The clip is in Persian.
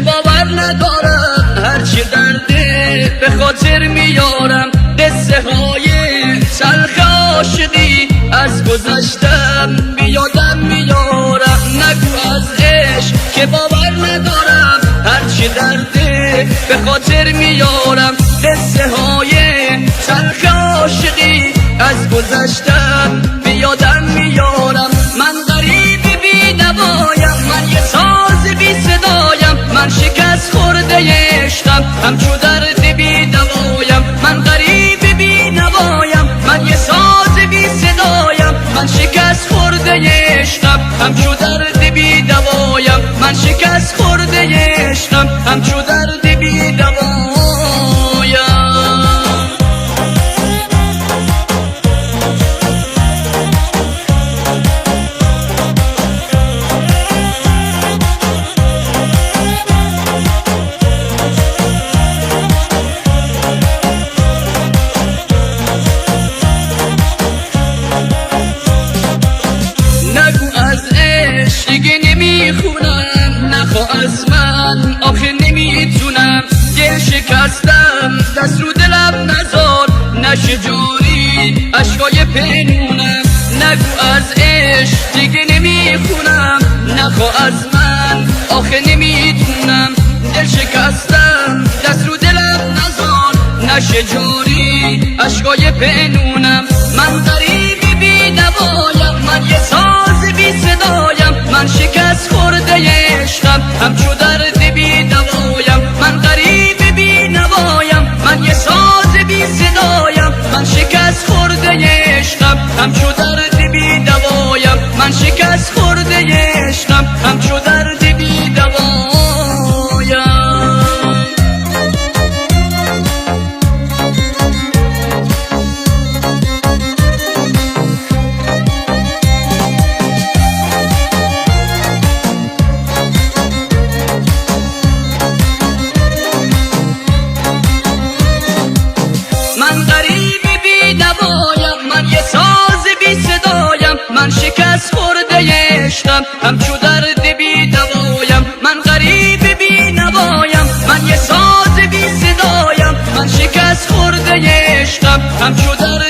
که باور ندارم هرچی درده به خاطر میارم، قصه های تلخ عاشقی از گذشتم بیادم میارم. نگو از عشق که باور ندارم هرچی درده به خاطر میارم، قصه های تلخ عاشقی از گذشتم بیادم میارم. من غریب بی نوایم، من یه ساز بی صدایم، من شکست خورده عشقم همچو درد بی دوایم. من غریب بی نوایم، من یه ساز بی صدایم، من شکست خورده عشقم همچو درد بی دوایم. من شکست خورده عشقم همچو درد بی دوایم. دیگه نمیخونم، نخوا از من آخه نمیتونم. دل شکستم دست رو دلم نزار، نشه جاری عشقای پنونم. نگو از عشق دیگه نمیخونم، نخوا از من آخه نمیتونم. دل شکستم دست رو دلم نزار، نشه جاری عشقای پنونم. من غریب بی نوایم، من یه ساز بی صدایم، من شکست خورده عشقم همچو درد بی دوایم. من غریب بی نوایم، من یه ساز بی صدایم، من شکست خورده عشقم همچو درد بی دوایم. من شکست خورده عشقم همچو درد بی دوایم. من غریب بی نوایم، من یه ساز بی صدایم، من شکست خورده عشقم همچو درد بی دوایم. من غریب بی نوایم، من یه ساز بی صدایم، من شکست خورده عشقم همچو درد